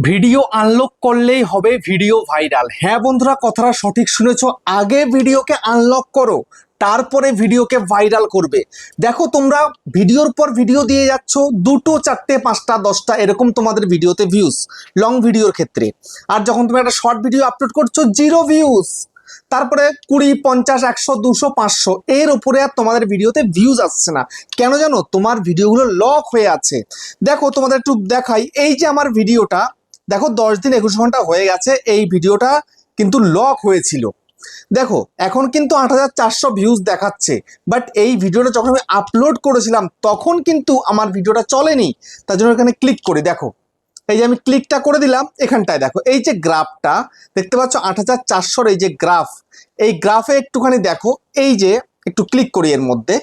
Video unlock করলেই হবে video viral. হ্যাঁ বন্ধুরা, কথাটা সঠিক শুনেছো। আগে ভিডিওকে আনলক করো, তারপরে ভিডিওকে ভাইরাল করবে। দেখো, তোমরা ভিডিওর পর ভিডিও দিয়ে যাচ্ছ, দুটো চারটে পাঁচটা দশটা এরকম তোমাদের ভিডিওতে ভিউজ, লং ভিডিওর ক্ষেত্রে। আর যখন তুমি একটা শর্ট ভিডিও আপলোড করছো, জিরো ভিউজ। তারপরে 20, 50, 100, 200, 500 এর উপরে আর তোমাদের ভিডিওতে ভিউজ আসছে না। কেন জানো? তোমার ভিডিওগুলো লক হয়ে আছে। দেখো তোমাদের একটু দেখাই, এই যে আমার ভিডিওটা, দেখো 10 দিন 21 ঘন্টা হয়ে গেছে, এই ভিডিওটা কিন্তু লক হয়েছিল। দেখো এখন কিন্তু 8400 ভিউজ দেখাচ্ছে, বাট এই ভিডিওটা যখন আমি আপলোড করেছিলাম তখন কিন্তু আমার ভিডিওটা চলেনি। তার জন্য এখানে ক্লিক করি, দেখো এই যে আমি ক্লিকটা করে দিলাম, এখানটায় দেখো এই যে গ্রাফটা দেখতে পাচ্ছ 8400, এই যে গ্রাফ, এই গ্রাফে একটুখানি দেখো, এই যে একটু ক্লিক করি এর মধ্যে,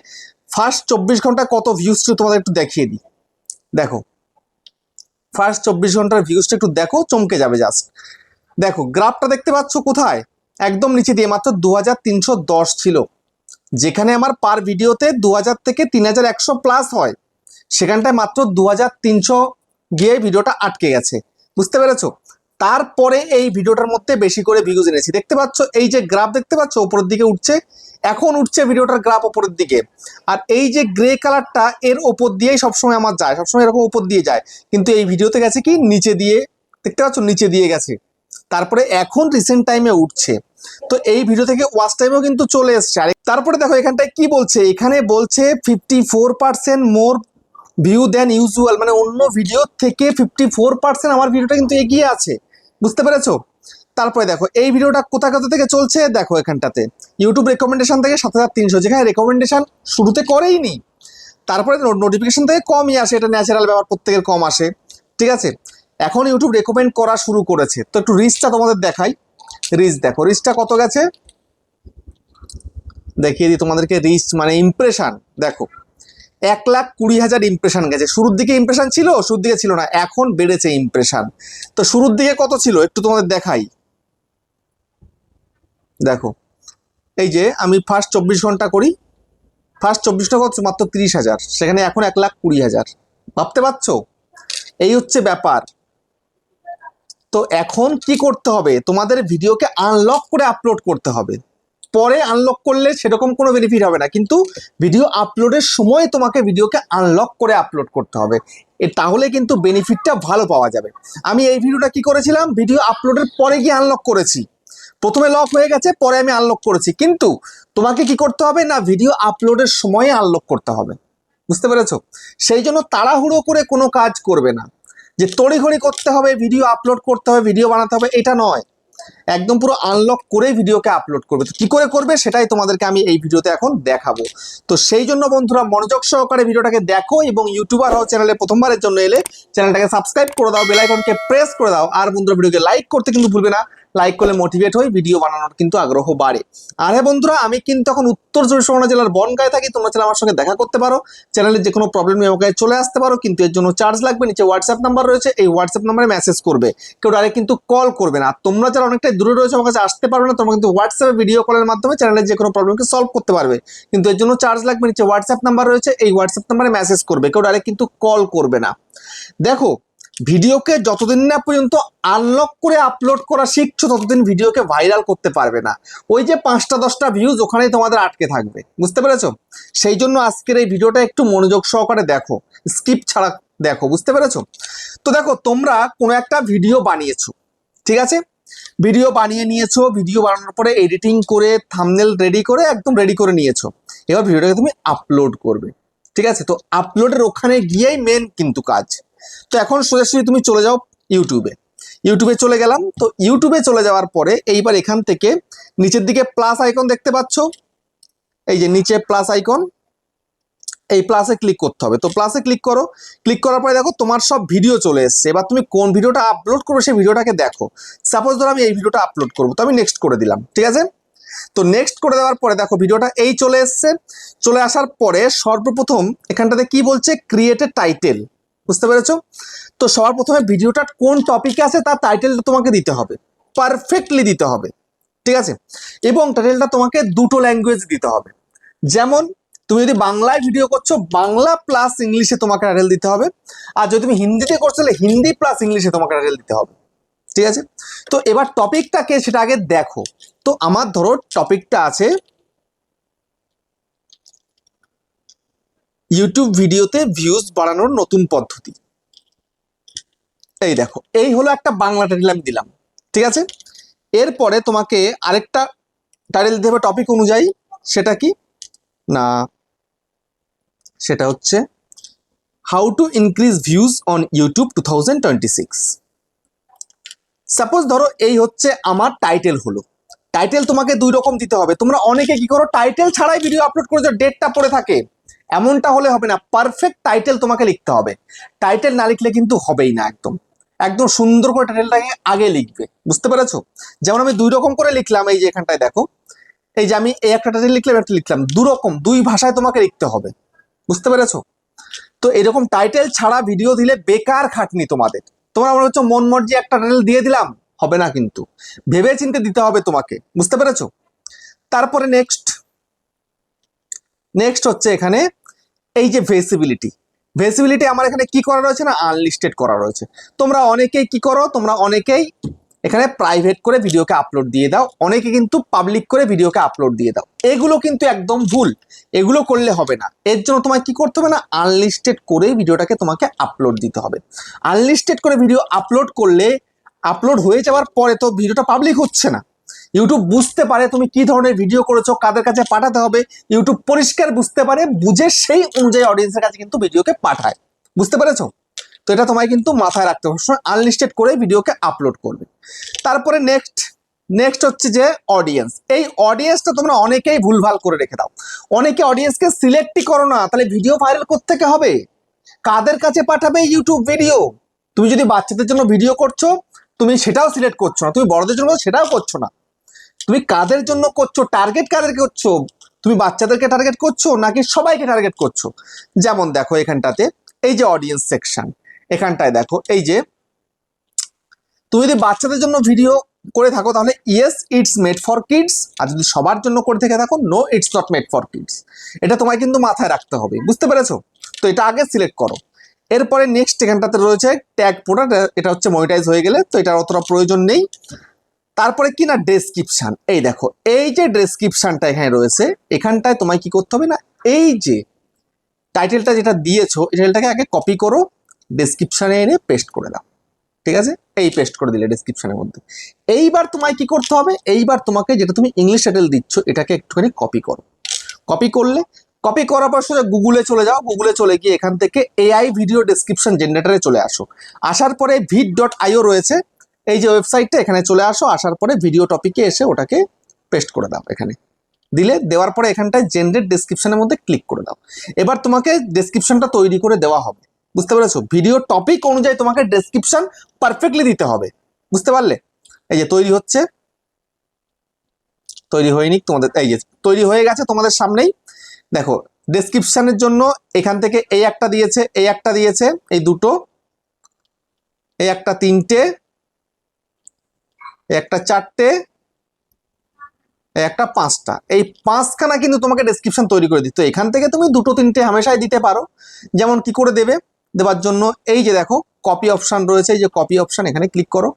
ফার্স্ট 24 ঘন্টা কত ভিউজ ছিল তোমাদের একটু দেখিয়ে দিই। দেখো ফার্স্ট 24 ঘন্টার ভিউজটা একটু দেখো, চমকে যাবে জাস্ট। দেখো গ্রাফটা দেখতে পাচ্ছ কোথায়, একদম নিচে দিয়ে মাত্র 2310 ছিল। যেখানে আমার পার ভিডিওতে 2000 থেকে 3100 প্লাস হয়, সেখানটায় মাত্র 2300 গিয়ে ভিডিওটা আটকে গেছে। বুঝতে পেরেছো? তারপরে এই ভিডিওটার মধ্যে বেশি করে ভিউজ এনেছি। দেখতে পাচ্ছ এই যে গ্রাফ দেখতে পাচ্ছ উপরের দিকে উঠছে, এখন উঠছে ভিডিওটার গ্রাফ উপরের দিকে। আর এই যে গ্রে কালারটা এর ওপর দিয়েই সবসময় আমার যায়, সবসময় এরকম উপর দিয়ে যায়, কিন্তু এই ভিডিওতে গেছে কি নিচে দিয়ে। দেখতে পাচ্ছ নিচে দিয়ে গেছে, তারপরে এখন রিসেন্ট টাইমে উঠছে। তো এই ভিডিও থেকে ওয়াচ টাইমও কিন্তু চলে এসছে। আর তারপরে দেখো এখানটায় কি বলছে, এখানে বলছে 54% মোর ভিউ দেন ইউজুয়াল, মানে অন্য ভিডিও থেকে 54% আমার ভিডিওটা কিন্তু এগিয়ে আছে। বুঝতে পেরেছো? তারপরে দেখো এই ভিডিওটা কোথা কোথা থেকে চলছে, দেখো এখানটাতে ইউটিউব রেকমেন্ডেশন থেকে 7300, যেখানে রেকমেন্ডেশন শুরুতে করেই নি। তারপরে নোটিফিকেশন থেকে কমই আসে, এটা ন্যাচারাল ব্যাপার, প্রত্যেকের কম আসে, ঠিক আছে। এখন ইউটিউব রেকমেন্ড করা শুরু করেছে, তো একটু রিচটা তোমাদের দেখাই। রিচ দেখো, রিচটা কত গেছে দেখিয়ে দিই তোমাদেরকে। রিচ মানে ইমপ্রেশন, দেখো 1,20,000 ইমপ্রেশন গেছে। শুরুর দিকে ইমপ্রেশন ছিল, শুরুর দিকে ছিল না, এখন বেড়েছে ইমপ্রেশন। তো শুরুর দিকে কত ছিল একটু তোমাদের দেখাই। দেখো এই যে আমি ফার্স্ট 24 ঘন্টা করি, ফার্স্ট 24টা কত মাত্র 30,000, সেখানে এখন 1,20,000। ভাবতে পারছো? এই হচ্ছে ব্যাপার। তো এখন কি করতে হবে, তোমাদের ভিডিওকে আনলক করে আপলোড করতে হবে। পরে আনলক করলে সেরকম কোনো বেনিফিট হবে না, কিন্তু ভিডিও আপলোডের সময় তোমাকে ভিডিওকে আনলক করে আপলোড করতে হবে। তাহলে কিন্তু বেনিফিটটা ভালো পাওয়া যাবে। আমি এই ভিডিওটা কি করেছিলাম, ভিডিও আপলোডের পরে গিয়ে আনলক করেছি। প্রথমে লক হয়ে গেছে, পরে আমি আনলক করেছি, কিন্তু তোমাকে কি করতে হবে না, ভিডিও আপলোডের সময় আনলক করতে হবে। বুঝতে পেরেছো? সেই জন্য তাড়াহুড়ো করে কোনো কাজ করবে না, যে তড়িঘড়ি করতে হবে, ভিডিও আপলোড করতে হবে, ভিডিও বানাতে হবে, এটা নয়। একদম পুরো আনলক করে ভিডিওকে আপলোড করবে। তো কি করে করবে সেটাই তোমাদেরকে আমি এই ভিডিওতে এখন দেখাবো। তো সেই জন্য বন্ধুরা মনোযোগ সহকারে ভিডিওটাকে দেখো, এবং ইউটিউবার হও চ্যানেলে প্রথমবারের জন্য এলে চ্যানেলটাকে সাবস্ক্রাইব করে দাও, বেল আইকনকে প্রেস করে দাও। আর বন্ধুরা ভিডিওকে লাইক করতে কিন্তু ভুলবে না, লাইক করলে মোটিভেট হই, ভিডিও বানানোর কিন্তু আগ্রহ বাড়ে। আর হ্যাঁ বন্ধুরা, আমি কিন্তু এখন উত্তর 24 জেলার বনগাঁয়ে থাকি। তোমরা চাইলে আমার সঙ্গে দেখা করতে পারো, চ্যানেলের যে কোনো প্রবলেম নিয়ে আমাকে চলে আসতে পারো, কিন্তু এর জন্য চার্জ লাগবে। নিচে হোয়াটসঅ্যাপ নাম্বার রয়েছে, এই হোয়াটসঅ্যাপ নাম্বারে মেসেজ করবে, কেউ ডাইরেক্ট কিন্তু কল করবে না। তোমরা যারা অনেকটাই দূরে রয়েছে, আমার কাছে আসতে পারবে না, তোমরা কিন্তু হোয়াটসঅ্যাপে ভিডিও কলের মাধ্যমে চ্যানেলের যে কোনো প্রবলেমকে সলভ করতে পারবে, কিন্তু এর জন্য চার্জ লাগবে। নিচে হোয়াটসঅ্যাপ নাম্বার রয়েছে, এই হোয়াটসঅ্যাপ নাম্বারে মেসেজ করবে, কেউ ডাইরেক্ট কিন্তু কল করবে না। দেখো ভিডিওকে যতদিন না পর্যন্ত আনলক করে আপলোড করা শিখছো, ততদিন ভিডিওকে ভাইরাল করতে পারবে না। ওই যে 5টা 10টা ভিউজ ওখানেই তোমাদের আটকে থাকবে। বুঝতে পেরেছো? সেই জন্য আজকের এই ভিডিওটা একটু মনোযোগ সহকারে দেখো, স্কিপ ছাড়া দেখো। বুঝতে পেরেছো? তো দেখো তোমরা কোনো একটা ভিডিও বানিয়েছো, ঠিক আছে, ভিডিও বানিয়ে নিয়েছো, ভিডিও বানানোর পরে এডিটিং করে থাম্বনেল রেডি করে একদম রেডি করে নিয়েছো। এবার ভিডিওটাকে তুমি আপলোড করবে, ঠিক আছে। তো আপলোডের ওখানে গিয়েই মেন কিন্তু কাজ। তো এখন সোজাসুজি তুমি চলে যাও ইউটিউবে। ইউটিউবে চলে গেলাম, তো ইউটিউবে চলে যাওয়ার পরে এইবার এখান থেকে নিচের দিকে প্লাস আইকন দেখতে পাচ্ছ, এই যে নিচে প্লাস আইকন, এই প্লাসে ক্লিক করতে হবে। তো প্লাসে ক্লিক করো, ক্লিক করার পরে দেখো তোমার সব ভিডিও চলে এসছে। এবার তুমি কোন ভিডিওটা আপলোড করবে সেই ভিডিওটাকে দেখো। সাপোজ ধরো আমি এই ভিডিওটা আপলোড করবো, তো আমি নেক্সট করে দিলাম, ঠিক আছে। তো নেক্সট করে দেওয়ার পরে দেখো ভিডিওটা এই চলে এসছে। চলে আসার পরে সর্বপ্রথম এখানটাতে কি বলছে, ক্রিয়েট এ টাইটেল। বুঝতে পেরেছো? তো সবার প্রথমে ভিডিওটা কোন টপিকে আছে তার টাইটেলটা তোমাকে দিতে হবে, পারফেক্টলি দিতে হবে, ঠিক আছে। এবং টাইটেলটা তোমাকে দুটো ল্যাঙ্গুয়েজ দিতে হবে। যেমন তুমি যদি বাংলায় ভিডিও করছো বাংলা প্লাস ইংলিশে তোমাকে টাইটেল দিতে হবে, আর যদি তুমি হিন্দিতে করছো তাহলে হিন্দি প্লাস ইংলিশে তোমাকে টাইটেল দিতে হবে, ঠিক আছে। তো এবার টপিকটাকে সেটা আগে দেখো। তো আমার ধরো টপিকটা আছে ইউটিউব ভিডিওতে ভিউজ বাড়ানোর নতুন পদ্ধতি। এই দেখো, এই হলো একটা বাংলা টাইটেল আমি দিলাম, ঠিক আছে। এরপরে তোমাকে আরেকটা টাইটেল দিতে হবে টপিক অনুযায়ী, সেটা কি না, সেটা হচ্ছে how to increase views on YouTube 2026। Suppose ধরো এই হচ্ছে আমার টাইটেল হলো, টাইটেল তোমাকে দুই রকম দিতে হবে। তোমরা অনেকে কি করো, টাইটেল ছাড়াই ভিডিও আপলোড করেছো, ডেটটা পড়ে থাকে, এমনটা হলে হবে না। পারফেক্ট টাইটেল তোমাকে লিখতে হবে, টাইটেল না লিখলে কিন্তু হবেই না। একদম একদম সুন্দর করে টাইটেলটাকে আগে লিখবে, বুঝতে পেরেছো। যেমন আমি দুই রকম করে লিখলাম, এই যে এখানটায় দেখো, এই যে আমি এই একটা টাইটেল লিখলাম, একটা লিখলাম, দু রকম দুই ভাষায় তোমাকে লিখতে হবে, বুঝতে পেরেছো। তো এরকম টাইটেল ছাড়া ভিডিও দিলে বেকার খাটনি তোমাদের। তোমরা মনে হচ্ছে মন মর্জি একটা টাইটেল দিয়ে দিলাম, হবে না কিন্তু, ভেবে চিন্তে দিতে হবে তোমাকে, বুঝতে পেরেছো। তারপরে নেক্সট হচ্ছে এখানে এই যে ভেসিবিলিটি। ভেসিবিলিটি আমার এখানে কি করা রয়েছে না, আনলিস্টেড করা রয়েছে। তোমরা অনেকেই কি করো, তোমরা অনেকেই এখানে প্রাইভেট করে ভিডিওকে আপলোড দিয়ে দাও, অনেকে কিন্তু পাবলিক করে ভিডিওকে আপলোড দিয়ে দাও। এগুলো কিন্তু একদম ভুল, এগুলো করলে হবে না। এর জন্য তোমায় কি করতে হবে না, আনলিস্টেড করে ভিডিওটাকে তোমাকে আপলোড দিতে হবে। আনলিস্টেড করে ভিডিও আপলোড করলে, আপলোড হয়ে যাওয়ার পরে তো ভিডিওটা পাবলিক হচ্ছে না, ইউটিউব বুঝতে পারে তুমি কি ধরনের ভিডিও করেছো, কাদের কাছে পাঠাতে হবে, ইউটিউব পরিষ্কার বুঝতে পারে, বুঝে সেই অনুযায়ী অডিয়েন্সের কাছে কিন্তু ভিডিওকে পাঠায়, বুঝতে পেরেছো। তো এটা তোমায় কিন্তু মাথায় রাখতে হবে, আনলিস্টেড করে ভিডিওকে আপলোড করবে। তারপরে নেক্সট হচ্ছে যে অডিয়েন্স। এই অডিয়েন্সটা তোমরা অনেকেই ভুলভাল করে রেখে দাও, অনেকে অডিয়েন্সকে সিলেক্টই করো না। তাহলে ভিডিও ভাইরাল কোত্থেকে হবে, কাদের কাছে পাঠাবে ইউটিউব ভিডিও। তুমি যদি বাচ্চাদের জন্য ভিডিও করছো, তুমি সেটাও সিলেক্ট করছো না, তুমি বড়দের জন্য সেটাও করছো না, তুমি কাদের জন্য করছো, টার্গেট কাদেরকে করছো, তুমি বাচ্চাদেরকে টার্গেট করছো নাকি সবাইকে টার্গেট করছো। যেমন দেখো এখানটাতে এই যে অডিয়েন্স সেকশন, এখানটায় দেখো এই যে তুমি যদি বাচ্চাদের জন্য ভিডিও করে থাকো তাহলে yes it's made for kids, আর যদি সবার জন্য করে থেকে থাকো no it's not made for kids. এটা তোমায় কিন্তু মাথায় রাখতে হবে, বুঝতে পেরেছো। তো এটা আগে সিলেক্ট করো। এরপরে নেক্সট এখানটাতে রয়েছে ট্যাগ প্রোডাক্ট, এটা হচ্ছে মনিটাইজ হয়ে গেলে, তো এটার অতটা প্রয়োজন নেই। তারপরে কি না ডেসক্রিপশন, এই দেখো এই যে ডেসক্রিপশনটা এখানে রয়েছে, এখানটায় তোমায় কি করতে হবে না, এই যে টাইটেলটা যেটা দিয়েছো এই টাইটেলটাকে আগে কপি করো, ডেসক্রিপশনে এনে পেস্ট করে দাও, ঠিক আছে। এই পেস্ট করে দিলে ডেসক্রিপশনের মধ্যে। এইবার তোমায় কি করতে হবে, এইবার তোমাকে যেটা তুমি ইংলিশ টাইটেল দিচ্ছ এটাকে একটুখানি কপি করো। কপি করলে, কপি করার পর সোজা গুগলে চলে যাও, গুগলে চলে গিয়ে এখান থেকে এআই ভিডিও ডেসক্রিপশন জেনারেটরে চলে আসো। আসার পরে vid.io রয়েছে, এই যে ওয়েবসাইটটা, এখানে চলে আসো। আসার পরে ভিডিও টপিকে এসে ওটাকে পেস্ট করে দাও, এখানে দিলে, দেওয়ার পরে এখানটায় জেনারেট ডেসক্রিপশনের মধ্যে ক্লিক করে দাও। এবার তোমাকে ডেসক্রিপশনটা তৈরি করে দেওয়া হবে, বুঝতে পেরেছো। ভিডিও টপিক অনুযায়ী তোমাকে ডেসক্রিপশন পারফেক্টলি দিতে হবে, বুঝতে পারলে। এই যে তৈরি হচ্ছে, তৈরি হয়নি তোমাদের, এই যে তৈরি হয়ে গেছে তোমাদের সামনেই। দেখো ডেসক্রিপশনের জন্য এখান থেকে এই একটা দিয়েছে, এই একটা দিয়েছে, এই দুটো, এই একটা তিনটে, এই একটা চারটে, একটা পাঁচটা, এই পাঁচখানা কিন্তু তোমাকে ডেসক্রিপশন তৈরি করে দিতে। এখান থেকে তুমি দুটো তিনটে হামেশাই দিতে পারো। যেমন কি করে দেবে, দেওয়ার জন্য এই যে দেখো কপি অপশন রয়েছে, এই যে কপি অপশন, এখানে ক্লিক করো।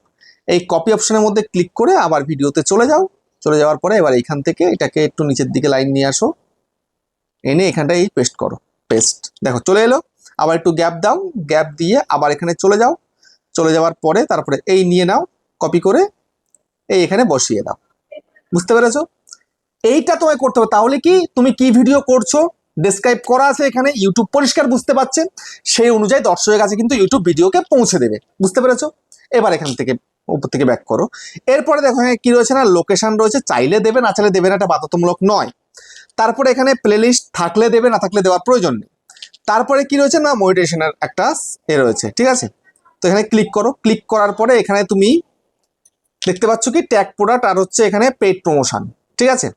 এই কপি অপশনের মধ্যে ক্লিক করে আবার ভিডিওতে চলে যাও। চলে যাওয়ার পরে এবার এইখান থেকে এটাকে একটু নিচের দিকে লাইন নিয়ে আসো, এনে এখানটায় এই পেস্ট করো, পেস্ট, দেখো চলে এলো। আবার একটু গ্যাপ দাও, গ্যাপ দিয়ে আবার এখানে চলে যাও। চলে যাওয়ার পরে তারপরে এই নিয়ে নাও, কপি করে এই এখানে বসিয়ে দাও, বুঝতে পেরেছো। এইটা তোমায় করতে হবে, তাহলে কি তুমি কি ভিডিও করছো ডেসক্রাইব করা আছে এখানে, ইউটিউব পরিষ্কার বুঝতে পারছে, সেই অনুযায়ী দর্শকের কাছে কিন্তু ইউটিউব ভিডিওকে পৌঁছে দেবে, বুঝতে পেরেছো। এবার এখান থেকে উপর থেকে ব্যাক করো। এরপরে দেখো এখানে কি রয়েছে না, লোকেশন রয়েছে, চাইলে দেবে না চাইলে দেবে না, এটা বাধ্যতামূলক নয়। তারপরে এখানে প্লেলিস্ট থাকলে দেবে, না থাকলে দেওয়ার প্রয়োজন নেই। তারপরে কি রয়েছে না, মনিটাইজেশনের একটা রয়েছে, ঠিক আছে। তো এখানে ক্লিক করো, ক্লিক করার পরে এখানে তুমি দেখতে পাচ্ছ কি ট্যাগ প্রোডাক্ট আর হচ্ছে এখানে পেইড প্রমোশন, ঠিক আছে।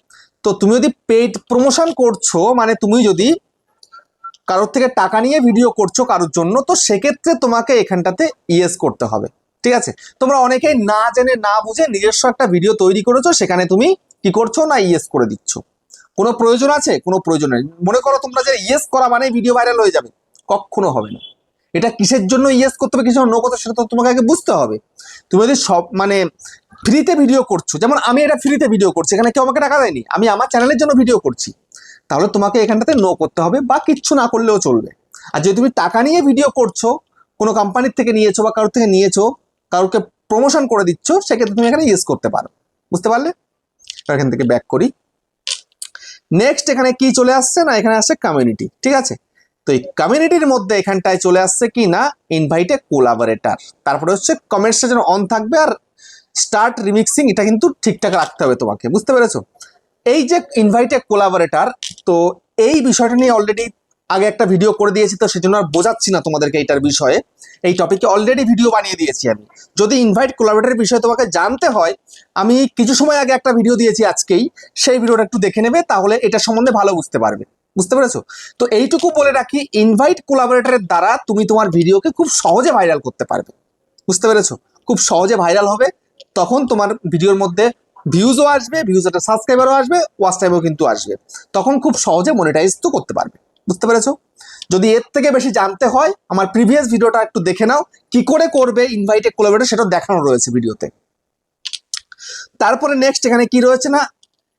তো তুমি যদি পেইড প্রমোশন করছো, মানে তুমি যদি কারোর থেকে টাকা নিয়ে ভিডিও করছো কারোর জন্য, তো সেক্ষেত্রে তোমাকে এখানটাতে ইয়েস করতে হবে, ঠিক আছে। তোমরা অনেকেই না জেনে না বুঝে নিজস্ব একটা ভিডিও তৈরি করেছো, সেখানে তুমি কি করছো না ইয়েস করে দিচ্ছ, কোনো প্রয়োজন আছে? কোনো প্রয়োজন নেই। মনে করো তোমরা যে ইয়েস করা মানে ভিডিও ভাইরাল হয়ে যাবে, কখনো হবে না। এটা কিসের জন্য ইয়েস করতে হবে, কিসের নো করতে হবে, সেটা তো তোমাকে আগে বুঝতে হবে। তুমি যদি সব মানে ফ্রিতে ভিডিও করছো, যেমন আমি এটা ফ্রিতে ভিডিও করছি, এখানে কেউ আমাকে টাকা দেয়নি, আমি আমার চ্যানেলের জন্য ভিডিও করছি, তাহলে তোমাকে এখানটাতে নো করতে হবে, বা কিচ্ছু না করলেও চলবে। আর যদি তুমি টাকা নিয়ে ভিডিও করছো, কোনো কোম্পানির থেকে নিয়েছো বা কারোর থেকে নিয়েছো, কারোকে প্রমোশন করে দিচ্ছ, সেক্ষেত্রে তুমি এখানে ইয়েস করতে পারো। বুঝতে পারলে? এখান থেকে ব্যাক করি। নেক্সট এখানে কি চলে আসছে না, এখানে আসছে কমিউনিটি। ঠিক আছে, তো এই কমিউনিটির মধ্যে এখানটায় চলে আসছে কি না, ইনভাইট এ কোলাবোরেটর, তারপরে হচ্ছে কমেন্টসটা যেন অন থাকবে, আর স্টার্ট রিমিক্সিং এটা কিন্তু ঠিকঠাক রাখতে হবে তোমাকে। বুঝতে পেরেছো? এই যে ইনভাইট এ কোলাবোরেটর, তো এই বিষয়টা নিয়ে অলরেডি আগে একটা ভিডিও করে দিয়েছি, তো সেজন্য আর বোঝাচ্ছি না তোমাদেরকে এইটার বিষয়ে। এই টপিকে অলরেডি ভিডিও বানিয়ে দিয়েছি আমি। যদি ইনভাইট কোলাবোরেটরের বিষয়ে তোমাকে জানতে হয়, আমি কিছু সময় আগে একটা ভিডিও দিয়েছি আজকেই, সেই ভিডিওটা একটু দেখে নেবে, তাহলে এটা সম্বন্ধে ভালো বুঝতে পারবে। বুঝতে পেরেছো? তো এইটুকু বলে রাখি, ইনভাইট কোলাবোরেটরের দ্বারা তুমি তোমার ভিডিওকে খুব সহজে ভাইরাল করতে পারবে। বুঝতে পেরেছো? খুব সহজে ভাইরাল হবে, তখন তোমার ভিডিওর মধ্যে ভিউজও আসবে, ভিউজ একটা সাবস্ক্রাইবারও আসবে, ওয়াচ টাইমও কিন্তু আসবে, তখন খুব সহজে মনিটাইজ তো করতে পারবে। বুঝতে পেরেছো? যদি এর থেকে বেশি জানতে হয়, আমার প্রিভিয়াস ভিডিওটা একটু দেখে নাও, কি করে করবে ইনভাইটে কোলাবোরেটর, সেটা দেখানো রয়েছে ভিডিওতে। তারপরে নেক্সট এখানে কি রয়েছে না,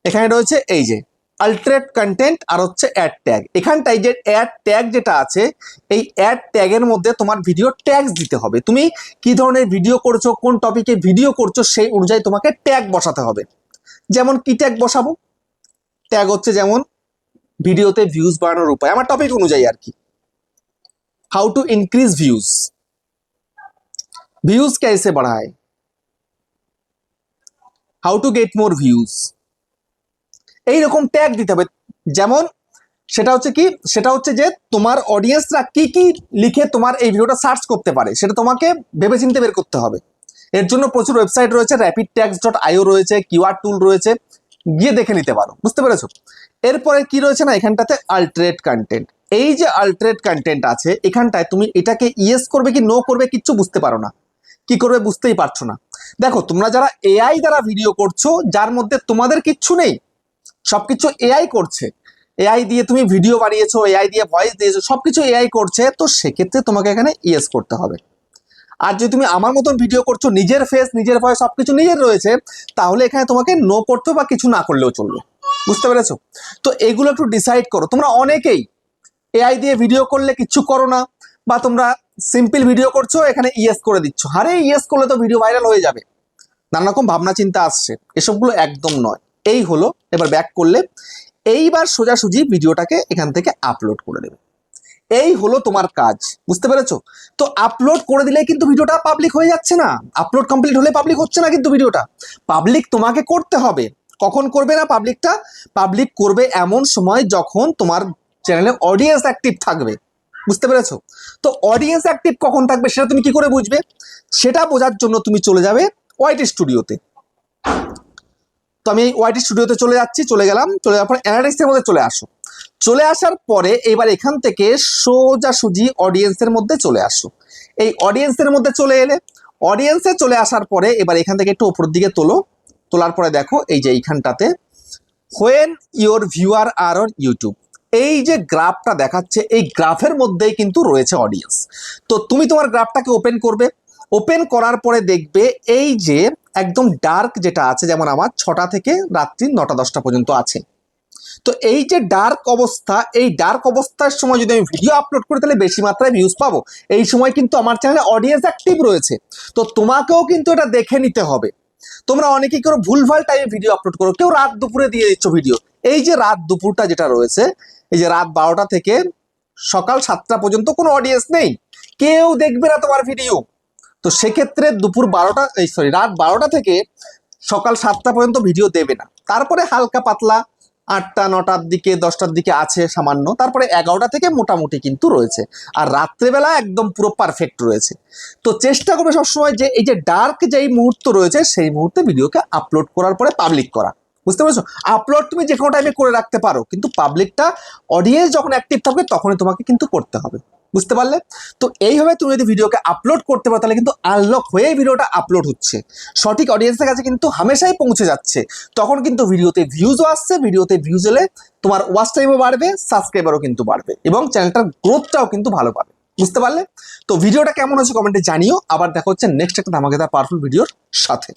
এখানে রয়েছে এই যে আল্টারেট কন্টেন্ট আর হচ্ছে অ্যাড ট্যাগ। এখানটায় যে অ্যাড ট্যাগ যেটা আছে, এই অ্যাড ট্যাগের মধ্যে তোমার ভিডিও ট্যাগস দিতে হবে। তুমি কি ধরনের ভিডিও করছো, কোন টপিকে ভিডিও করছো, সেই অনুযায়ী তোমাকে ট্যাগ বসাতে হবে। যেমন কি ট্যাগ বসাবো, ট্যাগ হচ্ছে যেমন ভিডিওতে ভিউজ বাড়ানোর উপায়, আমার টপিক অনুযায়ী আর কি। How to increase views, views कैसे बढ़ाए, how to get more views, এইরকম ট্যাগ দিতে হবে। যেমন সেটা হচ্ছে কি, সেটা হচ্ছে যে তোমার অডিয়েন্সরা কি কি লিখে তোমার এই ভিডিওটা সার্চ করতে পারে, সেটা তোমাকে ভেবেচিন্তে বের করতে হবে। এর জন্য প্রচুর ওয়েবসাইট রয়েছে, rapidtags.io রয়েছে, কিওয়ার্ড টুল রয়েছে, গিয়ে দেখে নিতে পারো। বুঝতে পেরেছো? এরপরে কি রয়েছে না, এখানটাতে আল্টারেট কন্টেন্ট। এই যে আল্টারেট কন্টেন্ট আছে, এখানটায় তুমি এটাকে ইয়েস করবে কি নো করবে কিচ্ছু বুঝতে পারো না, কি করবে বুঝতেই পারছো না। দেখো, তোমরা যারা এআই দ্বারা ভিডিও করছো, যার মধ্যে তোমাদের কিচ্ছু নেই, সবকিছু এআই করছে, এআই দিয়ে তুমি ভিডিও বানিয়েছো, এআই দিয়ে ভয়েস দিয়েছো, সবকিছু এআই করছে, তো সেক্ষেত্রে তোমাকে এখানে ইয়েস করতে হবে। আর যদি তুমি আমার মতন ভিডিও করছো, নিজের ফেস নিজের ভয়েস সবকিছু নিজের রয়েছে, তাহলে এখানে তোমাকে নো করতে বা কিছু না করলেও চলবে। বুঝতে পেরেছো? তো এগুলো একটু ডিসাইড করো। তোমরা অনেকেই এআই দিয়ে ভিডিও করলে কিচ্ছু করো না, বা তোমরা সিম্পল ভিডিও করছো, এখানে ইয়েস করে দিচ্ছ, আরে ইয়েস করলে তো ভিডিও ভাইরাল হয়ে যাবে, নানা রকম ভাবনা চিন্তা আসছে, এসবগুলো একদম নয়। এই হলো, এবার ব্যাক করলে এইবার সোজাসুজি ভিডিওটাকে এখান থেকে আপলোড করে দেবে, এই হলো তোমার কাজ। বুঝতে পেরেছো? তো আপলোড করে দিলে কিন্তু ভিডিওটা পাবলিক হয়ে যাচ্ছে না, আপলোড কমপ্লিট হলে পাবলিক হচ্ছে না, কিন্তু ভিডিওটা পাবলিক তোমাকে করতে হবে। কখন করবে না পাবলিকটা, পাবলিক করবে এমন সময় যখন তোমার চ্যানেলে অডিয়েন্স অ্যাক্টিভ থাকবে। বুঝতে পেরেছো? তো অডিয়েন্স অ্যাক্টিভ কখন থাকবে সেটা তুমি কি করে বুঝবে, সেটা বোঝার জন্য তুমি চলে যাবে ওয়াইটি স্টুডিওতে। তো আমি এই ওয়াইটি স্টুডিওতে চলে যাচ্ছি, চলে গেলাম, চলে যাওয়ার পর অ্যানালিটিক্সের মধ্যে চলে আসো। চলে আসার পরে এবার এখান থেকে সোজাসুজি অডিয়েন্সের মধ্যে চলে আসো। এই অডিয়েন্সের মধ্যে চলে এলে, অডিয়েন্সে চলে আসার পরে এবার এখান থেকে একটু উপরের দিকে তোলো, তোলার পরে দেখো এই যে এইখানটাতে when your viewer are on YouTube, এই যে গ্রাফটা দেখাচ্ছে, এই গ্রাফের মধ্যেই কিন্তু রয়েছে অডিয়েন্স। তো তুমি তোমার গ্রাফটাকে ওপেন করবে, ওপেন করার পরে দেখবে এই যে একদম ডার্ক যেটা আছে, যেমন আমার 6টা থেকে রাত্রি 9টা 10টা পর্যন্ত আছে। তো এই যে ডার্ক অবস্থা, এই ডার্ক অবস্থার সময় যদি আমি ভিডিও আপলোড করি, তাহলে বেশি মাত্রায় ভিউজ পাবো। এই সময় কিন্তু আমার চ্যানেলে অডিয়েন্স অ্যাক্টিভ রয়েছে, তো তোমাকেও কিন্তু এটা দেখে নিতে হবে। তোমরা অনেকেই করো ভুলভাল টাইমে ভিডিও আপলোড করো, কেউ রাত দুপুরে দিয়ে দিচ্ছ ভিডিও। এই যে রাত দুপুরটা যেটা রয়েছে, এই যে রাত 12টা থেকে সকাল 7টা পর্যন্ত কোনো অডিয়েন্স নেই, কেউ দেখবে না তোমার ভিডিও। তো সেক্ষেত্রে রাত 12টা থেকে সকাল 7টা পর্যন্ত ভিডিও দেবে না, তারপরে হালকা পাতলা 8টা 9টার দিকে 10টার দিকে আছে সামান্য, তারপরে 11টা থেকে মোটামুটি কিন্তু রয়েছে, আর রাত্রেবেলা একদম পুরো পারফেক্ট রয়েছে। তো চেষ্টা করবে সবসময় যে এই যে ডার্ক যেই মুহূর্ত রয়েছে, সেই মুহূর্তে ভিডিওকে আপলোড করার পরে পাবলিক করা। বুঝতে পেরেছো? আপলোড তুমি যে কোনো টাইমে করে রাখতে পারো, কিন্তু পাবলিকটা অডিয়েন্স যখন অ্যাক্টিভ থাকবে তখনই তোমাকে কিন্তু করতে হবে। বুঝতে পারলে? তো এইভাবে তুমি যদি ভিডিওকে আপলোড করতে পারো তাহলে কিন্তু আনলক হয়ে ভিডিওটা আপলোড হচ্ছে, সঠিক অডিয়েন্সের কাছে কিন্তু হামেশাই পৌঁছে যাচ্ছে। তখন কিন্তু ভিডিওতে ভিউজও আসছে, ভিডিওতে ভিউজ এলে তোমার ওয়াচ টাইমও বাড়বে, সাবস্ক্রাইবারও কিন্তু বাড়বে এবং চ্যানেলটার গ্রোথটাও কিন্তু ভালো পাবে। বুঝতে পারলে? তো ভিডিওটা কেমন হচ্ছে কমেন্টে জানিও। আবার দেখা হচ্ছে নেক্সট একটা ধামাকেদার পাওয়ারফুল ভিডিওর সাথে।